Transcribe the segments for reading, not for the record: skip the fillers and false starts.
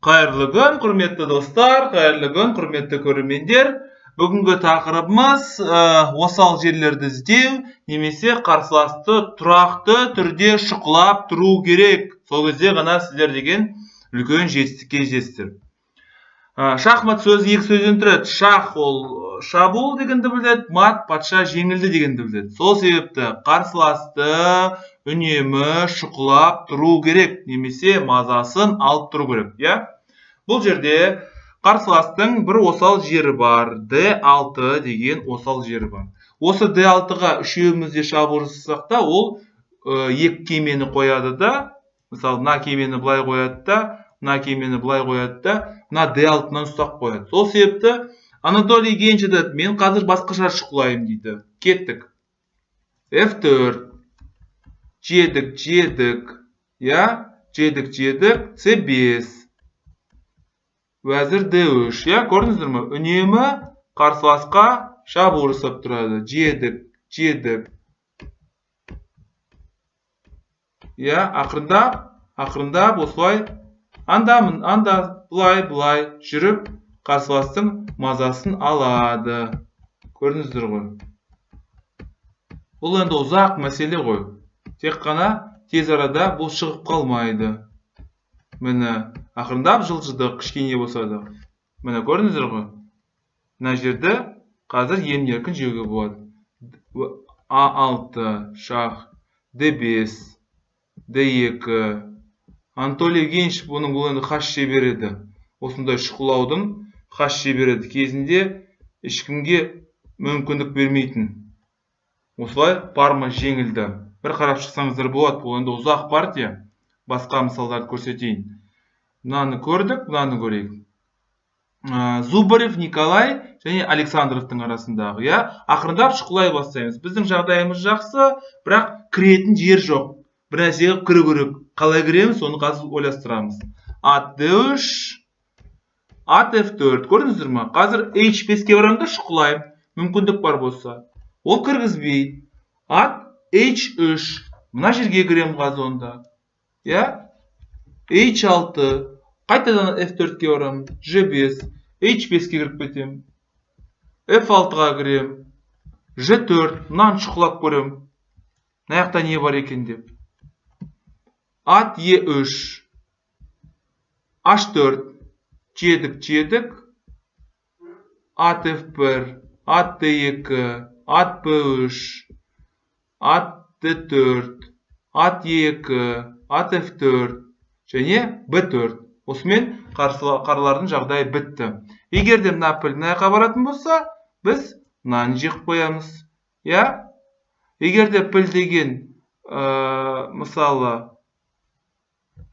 Қайырлы күн, құрметті достар, қайырлы күн, құрметті көрермендер. Бүгінгі тақырыбымыз осал жерлерді іздеу, немесе қарсыласты тұрақты түрде шұқылап тұру керек. Сол кезде ғана сіздер деген үлкен жетістікке жетесіздер. Шахмат сөзі екі сөзден тұрады. Шах ол шабуыл дегенді білдіреді, мат патша жеңілді дегенді білдіреді. Сол себепті қарсыласты үнемі шұқылап тұру керек, немесе мазасын алып тұру керек. Бұл жерде қарсыластың бір осал жері бар. D6 деген осал жері бар. Осы D6-ға үшеумізде шабуыл жасасақ та, ол екі кемені қояды да, мысалы, мына кемені былай қояды да, мына кемені былай қояды да, мына D6-нан ұстап қояды. Сол себепті Анатолий Генч айтады, мен қазір басқаша шұқылайым дейді. Кеттік. F4. Жедік. Жедік. C5. Вәзір D3. Көрдіңіздер ме? Үнемі қарсыласқа шабуыл жасап тұрады. Жедік. Ақырындап осылай анда былай жүріп қарсыластың мазасын алады. Көрдіңіздер ғой. Бұл енді ұзақ мәселе ғой. Тек қана тез арада бұл шығып қалмайды. Міне, ақырындап жылжыдық, кішкене болса да. Міне, көрдіңіздер ғой. Мына жерді қазір емін-еркін жеуге болады. A6 шах, D5, D2. Анатолий Генч бұның бұл енді хас шебереді. Осындай шұқылаудың хас шебереді. Кезінде ешкімге мүмкіндік бермейтін. Осылай парма жеңілді. Бір қарап шықсаңыздар болады. Бұл енді ұзақ партия. Басқа мысалдарды көрсетейін. Мынаны көрдік, мынаны көрейік. Зубарев Николай және Александровтың арасындағы. Ақырындап шұқылай бастаймыз. Біздің жағдайымыз жақсы, бірақ кіретін жер жоқ. Бір нәрсеге кіру керек. Қалай кіреміз, оны қазір ойластырамыз. Ат D3, ат F4. Көрдіңіздер ме? Қазір H5-ке барамда шұқылайым. Мүмкіндік бар болса. Ол кіргізбейді. Ат H3. Мына жерге кірем қазір онда. H6. Қайтадан F4-ке барам. G5. H5-ке кіріп кетем. F6-ға кірем. G4. Мынаны шұқылап көрем. Мына не бар екен деп. Ат E3. H4. Жедік. Ат F1. Ат D2. Ат B3. Ат D4. Ат E2. Ат F4. Және B4. Осымен қаралардың жағдайы бітті. Егер де мына піл мынаяққа баратын болса, біз мынаны жек қоямыз. Егер де піл деген, мысалы,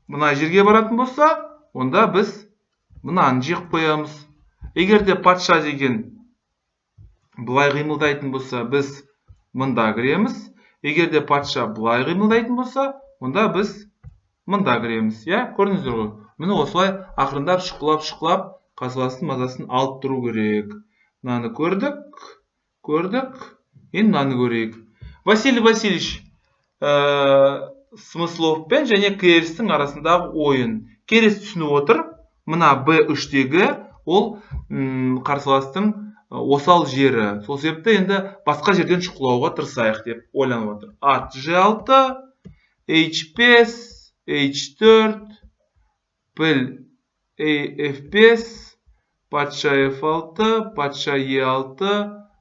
мына жерге баратын болса, онда біз мынаны жек қоямыз. Егер де патша деген бұлай қимылдайтын болса, біз мында кіреміз. Егер де патша бұлай қимылдайтын болса, онда біз мында кіреміз. Көрдіңіздер ғой. Міне осылай ақырындап шұқылап қарсыластың мазасын алып тұру керек. Мынаны көрдік. Енді мынаны көрейік. Василий Васильевич Смысловпен және Керестің арасындағы ойын. Керест түсініп отыр. Мына B3-тегі ол қарсыластың осал жері. Сол себепті енді басқа жерден шұқылауға тырысайық деп ойланып отыр. Ат G6, H5, H4, піл F5, патша F6, патша E6.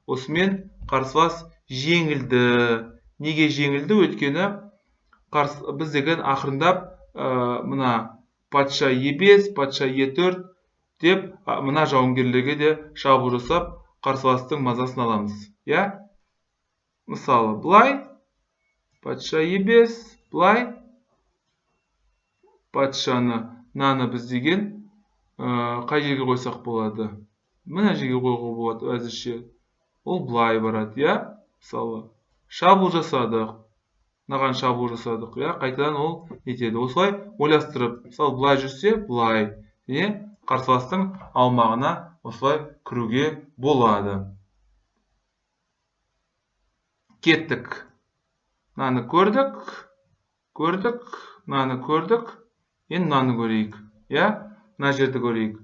Осымен қарсылас жеңілді. Неге жеңілді? Өйткені біз деген ақырындап мына патша E5, патша E4 деп мына жауынгерлерге де шабуыл жасап қарсыластың мазасын аламыз. Мысалы, былай патша E5, былай патшаны мынаны біз деген қай жерге қойсақ болады? Мына жерге қойға болады әзірше. Ол былай барады. Мысалы, шабуыл жасадық. Мынаған шабуыл жасадық. Қайтадан ол нетеді. Осылай ойластырып, мысалы, былай жүрсе, былай. Қарсыластың аумағына осылай кіруге болады. Кеттік. Мынаны көрдік. Мынаны көрдік. Енді мынаны көрейік. мына жерді көрейік.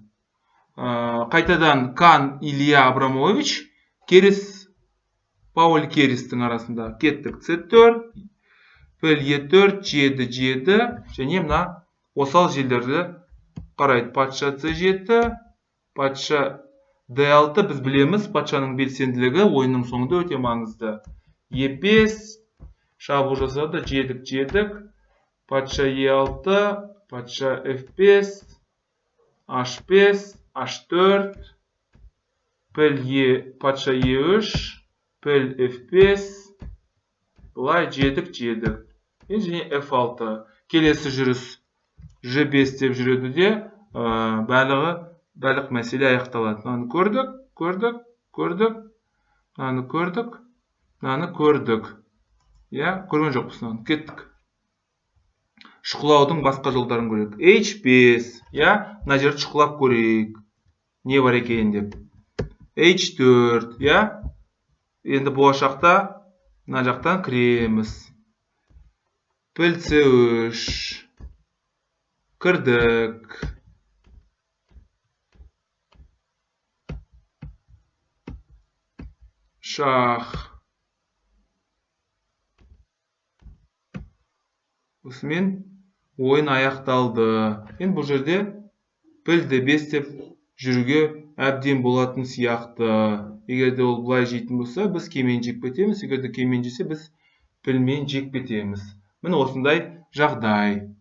Қайтадан Кан Илья Абрамович, Керес Пауль Керестің арасында. Кеттік C4, піл E4, G7, және мына осал жерлерді қарайды. Патша C7, патша D6, біз білеміз, патшаның белсенділігі ойынның соңында өте маңызды. E5, шабуыл жасады, жедік, патша E6, патша F5, H5, H4, патша E3, піл F5, бұлай жедік. Және F6. Келесі жүріс G5 деп жүреді де, барлық мәселе аяқталады. Мынаны көрдік. Мынаны көрдік. Көрген жоқпыз, мынаны кеттік. Шұқылаудың басқа жолдарын көрейік. H5, мына жерді шұқылап көрейік. Не бар екен деп. H4, енді болашақта мына жақтан кіреміз. Піл C3, кірдік. Шах. Осымен ойын аяқталды. Енді бұл жерде піл D5 деп жүруге әбден болатын сияқты. Егерде ол бұлай жейтін болса, біз кемен жек бетеміз. Егерде кемен жесе, біз пілмен жек бетеміз. Міне осындай жағдай.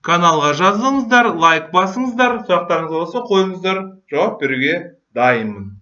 Каналға жазылыңыздар, лайк басыңыздар, сұрақтарыңыз болса қойыңыздар, жауап беруге дайынмын.